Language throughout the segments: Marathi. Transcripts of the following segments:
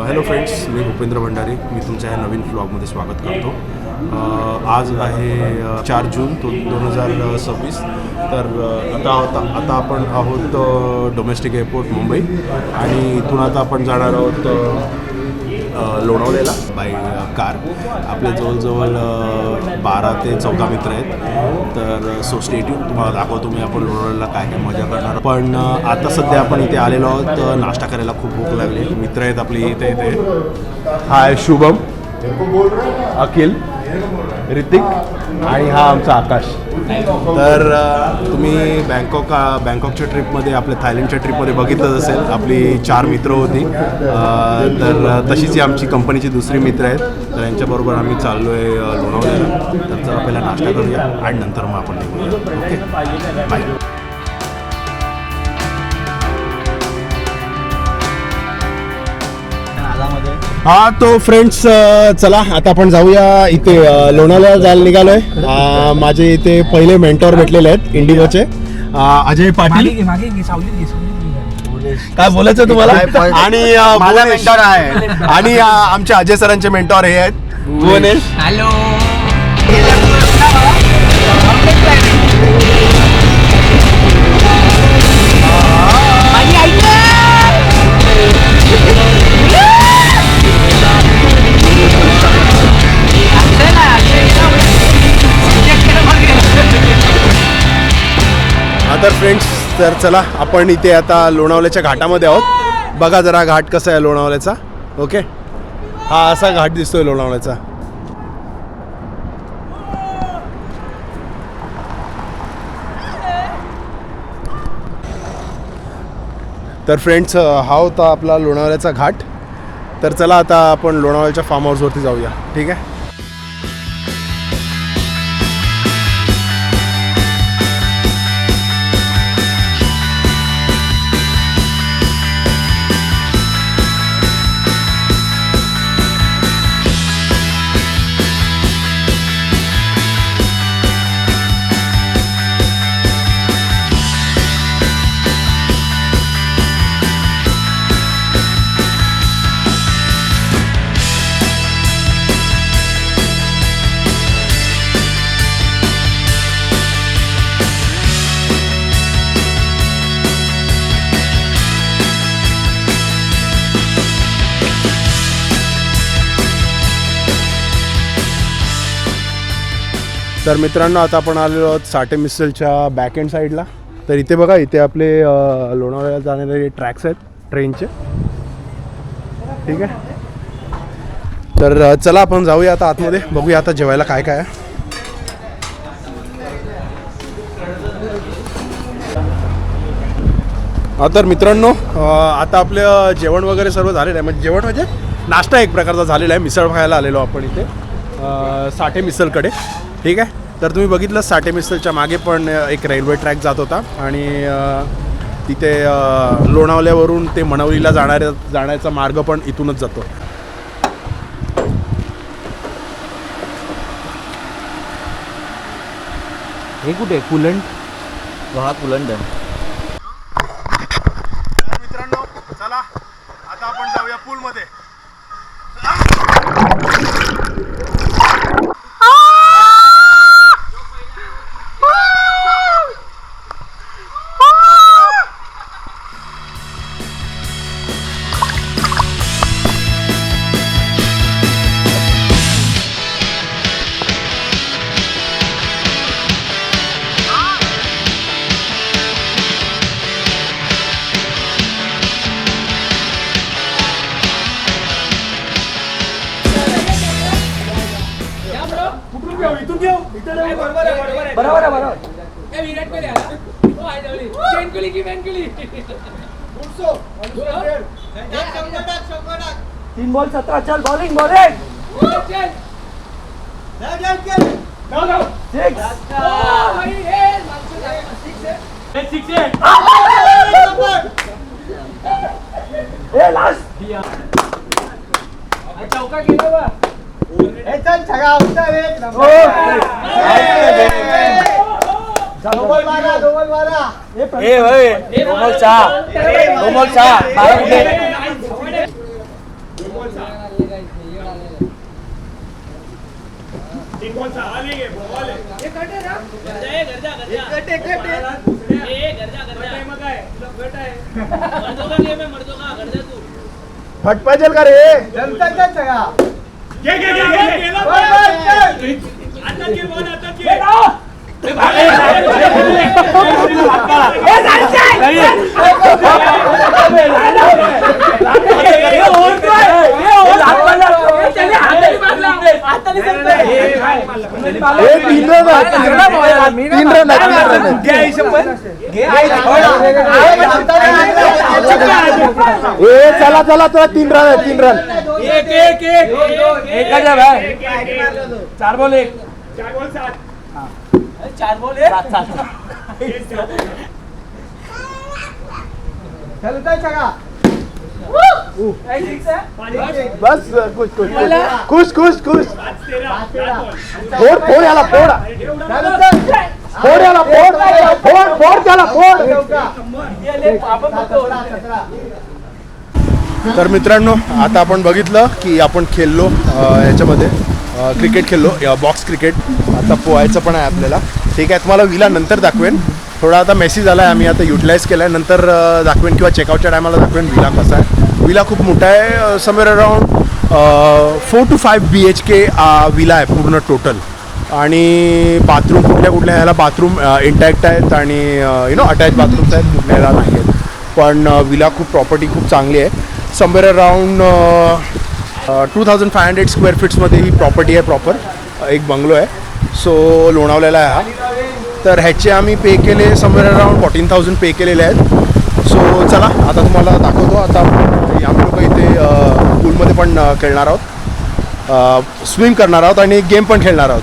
हॅलो फ्रेंड्स, मी भूपेंद्र भंडारी. मी तुमच्या या नवीन व्लॉगमध्ये स्वागत करतो. आज आहे 4 जून 2026. तर आता आपण आहोत डोमेस्टिक एअरपोर्ट मुंबई आणि इथून आता आपण जाणार आहोत लोणावळ्याला बाय कार. आपले जवळजवळ 12 ते 14 मित्र आहेत. तर सो स्टे ट्यून, तुम्हाला दाखवतो मी आपण लोणावळ्याला काय काय मजा करणार. पण आता सध्या आपण इथे आलेलो आहोत नाश्ता करायला. खूप भूक लागली. मित्र आहेत आपले इथे. हाय शुभम, अखिल, ऋतिक आणि हा आमचा आकाश. तर तुम्ही बँकॉकच्या ट्रिपमध्ये, आपल्या थायलंडच्या ट्रिपमध्ये बघितलंच असेल, आपली 4 मित्र होती. तर तशीच ही आमची कंपनीची दुसरी मित्र आहेत. तर यांच्याबरोबर आम्ही चाललो आहे लोणावळ्याला. तर चला पहिला नाश्ता करूया आणि नंतर मग आपण निघूया. Okay, bye. हा तो फ्रेंड्स, चला आता आपण जाऊया. इथे लोणावळ्याला जायला निघालोय. माझे इथे पहिले मेंटॉर भेटलेले आहेत इंडिगोचे, अजय पाटील. काय बोलायचं तुम्हाला? आणि माझा मेंटॉर आहे. आणि आमच्या अजय सरांचे मेंटॉर हे आहेत भुवनेश. हॅलो. तर फ्रेंड्स, तर चला आपण इथे आता लोणावळ्याच्या घाटामध्ये आहोत. बघा जरा घाट कसा आहे लोणावळ्याचा. ओके, हा असा घाट दिसतोय लोणावळ्याचा. तर फ्रेंड्स, हा होता आपला लोणावळ्याचा घाट. तर चला आता आपण लोणावळ्याच्या फार्म हाऊसवरती जाऊया. ठीक आहे. तर मित्रांनो, आता आपण आलेलो आहोत साठे मिसलच्या बॅक एंड साईडला. तर इथे बघा, इथे आपले लोणावळ्याला जाणारे ट्रॅक्स आहेत ट्रेनचे. ठीक आहे. तर चला आपण जाऊया आता आतमध्ये, बघूया आता जेवायला काय काय आहे. तर मित्रांनो, आता आपलं जेवण वगैरे सर्व झालेलं आहे. म्हणजे जेवण म्हणजे नाश्ता एक प्रकारचा झालेला आहे. मिसळ खायला आलेलो आपण इथे साठे मिसलकडे. ठीक आहे. तर तुम्ही बघितलं, साठे मिसलच्या मागे पण एक रेल्वे ट्रॅक जात होता आणि तिथे लोणावळ्यावरून ते मणवलीला जाण्याचा मार्ग पण इथूनच जातो. हे कुठे कुलंड? हा कुलंड. मित्रांनो, चला आता आपण जाऊया पूलमध्ये. बरोबर. विराट कोहली आला. चेन कोहली की मॅन कोहली. 3 बॉल 17. चल बॉलिंग. चल. चौका गेला बा. चल छगा उतर एक नंबर. हे कट आहे ना? कट आहे, कट आहे. मग काय? कट आहे. फट पाहिजे का रे? चला चला चला 3 रन आहे 3 रन. चार बॉल 1 4 बॉल 7 बस खुश खुश खुश खुश खुश. फोड फोड याला फोड. फोड याला फोड फोड फोड त्याला फोड. तर मित्रांनो आता आपण बघितलं की आपण खेळलो याच्यामध्ये क्रिकेट खेळलो बॉक्स क्रिकेट. आता पोहायचं पण आहे आपल्याला. ठीक आहे तुम्हाला विला नंतर दाखवेन. थोडा आता मेसेज आला आहे आम्ही आता युटिलाइज केला आहे. नंतर दाखवेन किंवा चेकआउटच्या टायमाला दाखवेन विला कसा आहे. विला खूप मोठा आहे. Somewhere around 4 to 5 BHK villa आहे पूर्ण टोटल. आणि बाथरूम कुठल्या कुठल्या ह्याला बाथरूम इंटॅक्ट आहेत आणि अटॅच बाथरूम्स आहेत कुठल्या ह्याला नाही आहेत. पण विला खूप प्रॉपर्टी खूप चांगली आहे. समवेअर अराउंड 2500 स्क्वेअर फीट्समध्ये ही प्रॉपर्टी आहे. प्रॉपर एक बंगलो आहे. सो लोणावलेला आहे हा. तर ह्याचे आम्ही पे केले समवेअर अराउंड 14,000 पे केलेले आहेत. सो चला आता तुम्हाला दाखवतो. आता आम्ही लोक इथे पूलमध्ये पण खेळणार आहोत. स्विम करणार आहोत आणि गेम पण खेळणार आहोत.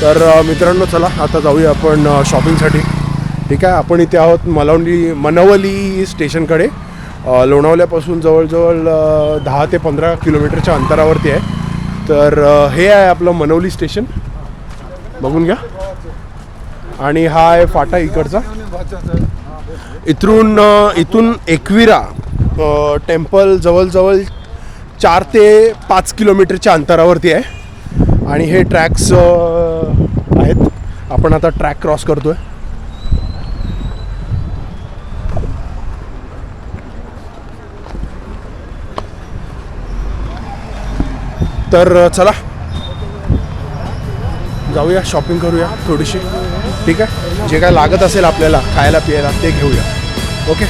तर मित्रांनो चला आता जाऊया आपण शॉपिंगसाठी. ठीक आहे आपण इथे आहोत मनवली स्टेशनकडे. लोणावल्यापासून जवळजवळ 10 ते 15 किलोमीटरच्या अंतरावरती आहे. तर हे आहे आपलं मनवली स्टेशन बघून घ्या. आणि हा आहे फाटा इकडचा. इथून एकविरा टेम्पल जवळजवळ 4 ते 5 किलोमीटरच्या अंतरावरती आहे. आणि हे ट्रॅक्स आहेत. आपण आता ट्रॅक क्रॉस करतोय. तर चला जाऊया शॉपिंग करूया थोडीशी. ठीक आहे जे काय लागत असेल आपल्याला खायला पियायला ते घेऊया. ओके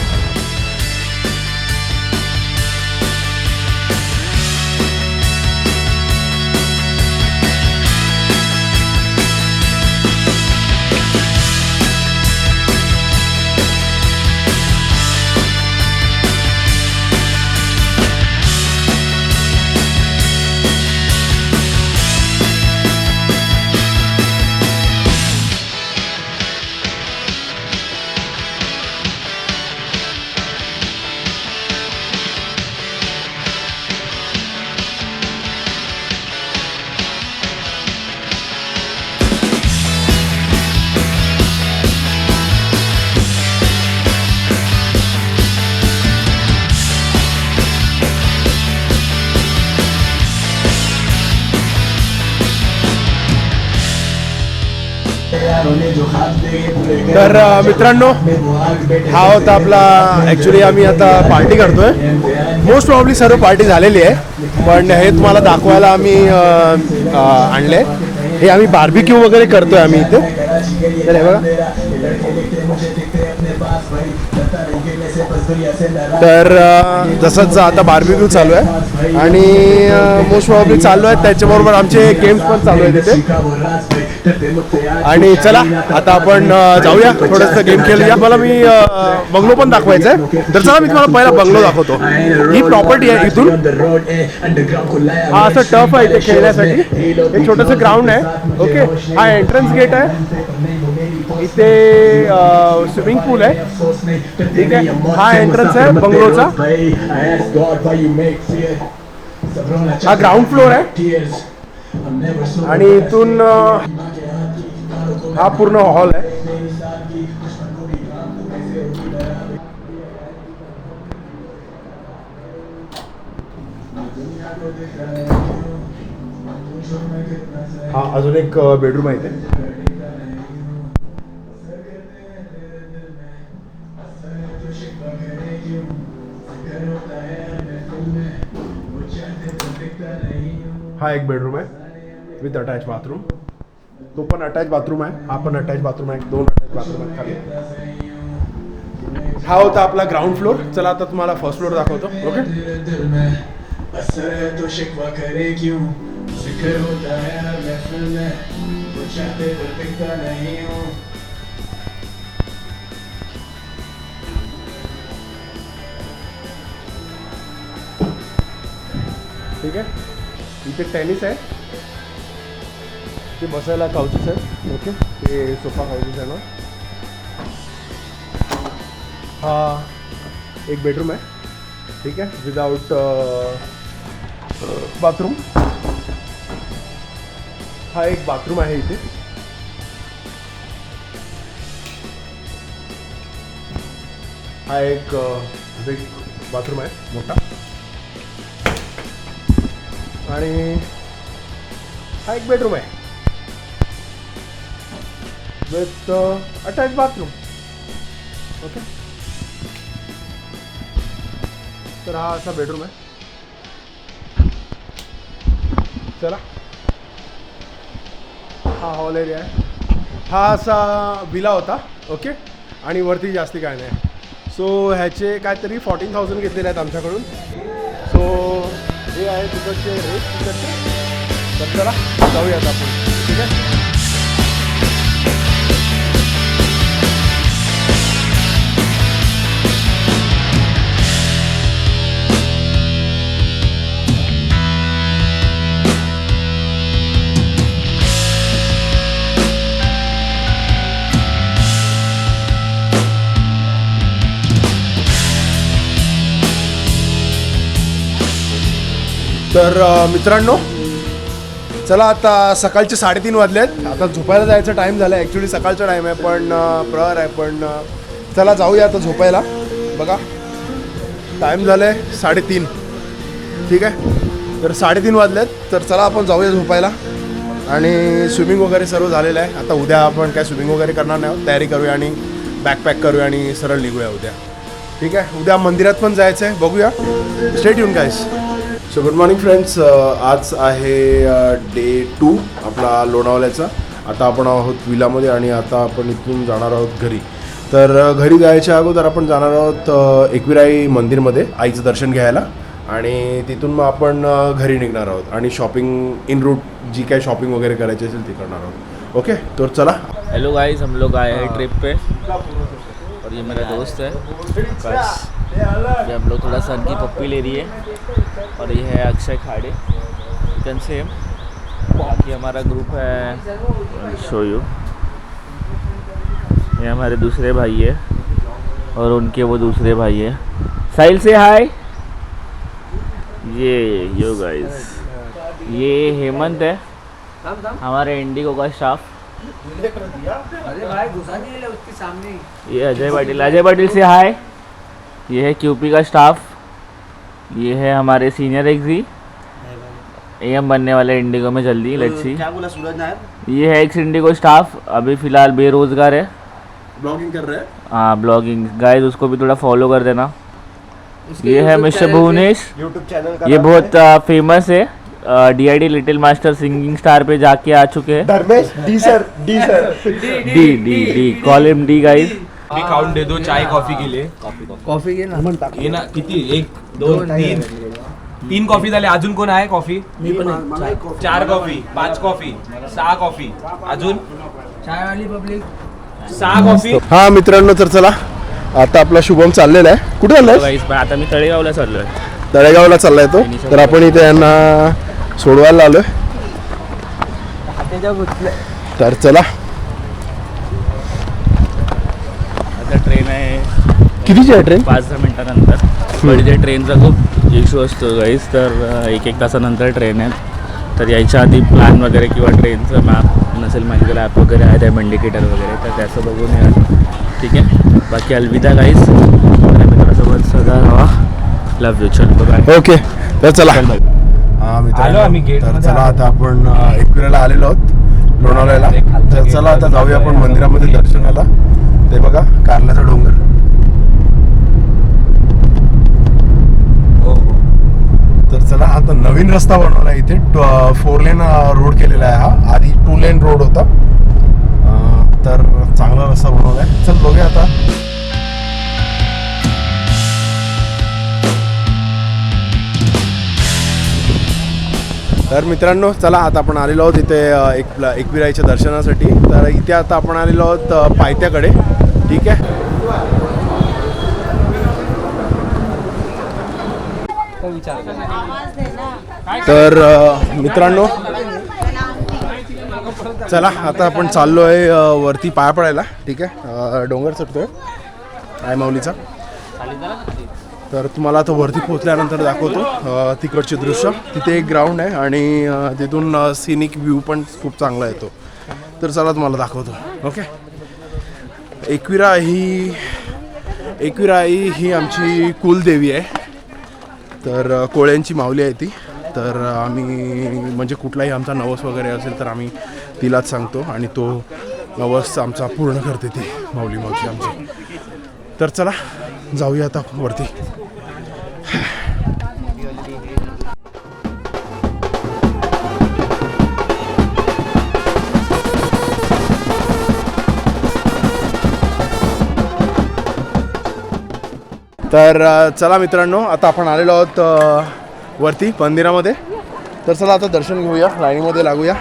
तर मित्रांनो, हा होता आपला. ॲक्च्युली आम्ही आता पार्टी करतोय. मोस्ट प्रॉब्ली सर्व पार्टी झालेली आहे, पण हे तुम्हाला दाखवायला आम्ही आणले. हे आम्ही बार्बिक्यू वगैरे करतोय आम्ही इथे. तर हे बघा. तर जसंच आता बार्बिक्यू चालू आहे आणि मोस्ट प्रॉब्ली चालू आहे, त्याच्याबरोबर आमचे गेम्स पण चालू आहे तिथे. आणि चला आता आपण जाऊया, थोडंसं गेम खेळूया. मला मी बंगलो पण दाखवायचा आहे. तर चला मी तुम्हाला पहिला बंगलो दाखवतो. ही प्रॉपर्टी आहे इथून. हा असं टफ आहे इथे खेळण्यासाठी. एक छोटंसं ग्राउंड आहे. ओके, हा एंट्रन्स गेट आहे. इथे स्विमिंग पूल आहे. ठीक आहे, हा एंट्रन्स आहे बंगलोचा. हा ग्राउंड फ्लोर आहे आणि इथून हा पूर्ण हॉल आहे. हा अजून एक बेडरूम आहे इथे. हा एक बेडरूम आहे विथ अटॅच बाथरूम. तो पण अटॅच बाथरूम आहे. हा पण अटॅच बाथरूम आहे. 2 अटॅच बाथरूम आहेत खाली. हा होता आपला ग्राउंड फ्लोर. चला आता तुम्हाला फर्स्ट फ्लोर दाखवतो. ओके. ठीक आहे, इथे टेनिस आहे. ते बसायला काउचेस आहेत. ओके, ते सोफा काउचेस आहे ना. हा एक बेडरूम आहे. ठीक आहे, विदाउट बाथरूम. हा एक बाथरूम आहे इथे. हा एक बिग बाथरूम आहे मोठा. आणि हा एक बेडरूम आहे विथ अटॅच बाथरूम. ओके, तर हा असा बेडरूम आहे. चला, हा हॉल एरिया आहे. हा असा विला होता. ओके, आणि वरती जास्ती काय नाही. सो ह्याचे काहीतरी 14,000 घेतलेले आहेत आमच्याकडून. सो हे आहे तिकडचे रेट तिकडचे. तर चला जाऊयात आपण. ठीक आहे. तर मित्रांनो, चला आता सकाळचे 3:30 वाजले आहेत. आता झोपायला जायचा टाईम झाला आहे. ॲक्च्युली सकाळचा टाईम आहे पण प्रहर आहे. पण चला जाऊया आता झोपायला. बघा टाईम झालं आहे 3:30. ठीक आहे, तर 3:30 वाजले आहेत. तर चला आपण जाऊया झोपायला. आणि स्विमिंग वगैरे सर्व झालेलं आहे. आता उद्या आपण काय स्विमिंग वगैरे करणार नाही. तयारी करूया आणि बॅकपॅक करूया आणि सरळ निघूया उद्या. ठीक आहे, उद्या मंदिरात पण जायचं आहे. बघूया. Stay tune guys. So good morning friends. आज आहे डे 2 आपला लोणावळ्याचा. आता आपण आहोत विलामध्ये आणि आता आपण इथून जाणार आहोत घरी. तर घरी जायच्या अगोदर आपण जाणार आहोत एकविराई मंदिरमध्ये आईचं दर्शन घ्यायला आणि तिथून मग आपण घरी निघणार आहोत आणि शॉपिंग इन रूट जी काय शॉपिंग वगैरे करायची असेल ती करणार आहोत. ओके, तर चला. हेलो गाइस, हम लोग आए हैं ट्रिप पे और ये मेरा दोस्त है आकाश. ये हम लोग थोड़ा सन की पप्पी ले रही है. और ये है अक्षय खाड़े. यू कैन से बाकी हमारा ग्रुप है. Show you. ये हमारे दूसरे भाई है और उनके वो दूसरे भाई है. साहिल से हाय. ये यो गाइस, ये हेमंत है हमारे इंडिगो का स्टाफ. अरे भाई घुसा नहीं ले उसके सामने. ये अजय पाटिल. अजय पाटिल से हाय. ये है क्यूपी का स्टाफ. ये है हमारे सीनियर एग्जी. एम बनने वाले इंडिगो में जल्दी. Let's see. क्या बोला सूरज नायर? ये है एक्स इंडिगो स्टाफ, अभी फ़िलहाल बेरोज़गार है। ब्लॉगिंग कर रहे हैं। हाँ ब्लॉगिंग, गाइस उसको भी थोड़ा फॉलो कर देना। ये है मिस्टर भुवनेश, यूट्यूब चैनल ये बहुत फेमस है, DID little master singing star पे जाके आ चुके हैं। Dharmesh D sir D call him D guys. मी काउंट दे दो चाय कॉफी के लिए. कॉफी घे ना. हे ना किती 1 2 3 कॉफी झाले. अजून कोण आहे कॉफी? मी पण आहे. 4 कॉफी 5 कॉफी 6 कॉफी अजून चायवाली पब्लिक. 6 कॉफी. हा मित्रांनो, तर चला आता आपला शुभम चाललेला आहे. कुठे चाललाय? गाइस आता मी तळेगावला चाललोय. तळेगावला चाललाय तो. तर आपण इथे यांना सोडवायला आलोय. तर चला. आता ट्रेन आहे कितीची आहे ट्रेन? 5-10 मिनिटानंतर. पण इथे ट्रेनचा खूप इश्यू असतो गाईस, तर 1-1 तासानंतर ट्रेन आहे. तर यायच्या आधी प्लॅन वगैरे किंवा ट्रेनचं मॅप नसेल माझ्याकडे, ॲप वगैरे आहे त्या इंडिकेटर वगैरे, तर त्याचं बघून या. ठीक आहे, बाकी अलविदा गाईस. मित्रासोबत सदा राहा. Love you. चल बाय. ओके, तर चला. हा आलो मित्रांनो, आम्ही gate तर मध्ये चला आता आपण एकविराला आलेलो आहोत लोणावळ्याला. तर चला आता जाऊया आपण मंदिरामध्ये दर्शनाला. ते बघा कारल्याचा डोंगर. तर चला आता नवीन रस्ता बनवला इथे. 4 लेन रोड केलेला आहे हा. आधी 2 लेन रोड होता. तर चांगला रस्ता बनवला आहे. चल बघूया आता. तर मित्रांनो, चला आता आपण आलेलो आहोत इथे एकविराईच्या दर्शनासाठी. तर इथे आता आपण आलेलो आहोत पायथ्याकडे. ठीक आहे. तर मित्रांनो, चला आता आपण चाललो आहे वरती पाया पडायला. ठीक आहे, डोंगर चढतोय आय माऊलीचा. तर तुम्हाला तो वरती पोहोचल्यानंतर दाखवतो तिकडचे दृश्य. तिथे एक ग्राउंड आहे आणि तिथून सिनिक व्ह्यू पण खूप चांगला येतो. तर चला तुम्हाला दाखवतो. ओके. एकविराई ही आमची कुलदेवी आहे. तर कोळ्यांची माऊली आहे ती. तर आम्ही म्हणजे कुठलाही आमचा नवस वगैरे असेल तर आम्ही तिलाच सांगतो आणि तो नवस आमचा पूर्ण करते ती माऊली आमची. तर चला जाऊया आता वरती. तर चला मित्रांनो, आता आपण आलेलो आहोत वरती मंदिरामध्ये. तर चला आता दर्शन घेऊया, लाईनीमध्ये लागूया.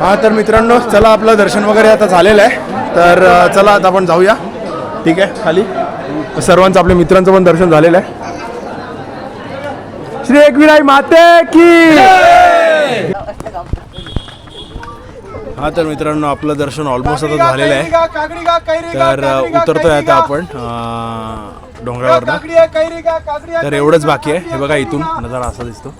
हा तर मित्रांनो, चला आपलं दर्शन वगैरे आता झालेलं आहे. तर चला आता आपण जाऊया. ठीक आहे, खाली सर्वांचं आपल्या मित्रांचं पण दर्शन झालेलं आहे. श्री एकविराई माते की. हा तर मित्रांनो, आपलं दर्शन ऑलमोस्ट आता झालेलं आहे. तर उतरतोय आता आपण डोंगरावरनं. तर एवढंच बाकी आहे. हे बघा इथून नजारा असा दिसतो.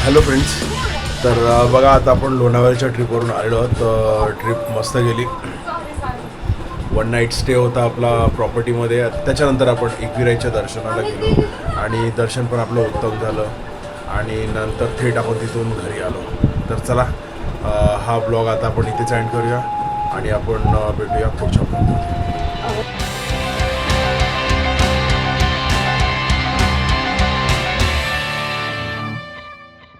Hello friends. तर बघा आता आपण लोणावळ्याच्या ट्रिपवरून आलेलो आहोत. ट्रिप मस्त गेली. 1 नाईट स्टे होता आपला प्रॉपर्टीमध्ये. त्याच्यानंतर आपण एकविराईच्या दर्शनाला गेलो आणि दर्शन पण आपलं उत्तम झालं आणि नंतर थेट आपण तिथून घरी आलो. तर चला हा ब्लॉग आता आपण इथेच एंड करूया आणि आपण भेटूया पुढच्या ब्लॉगमध्ये.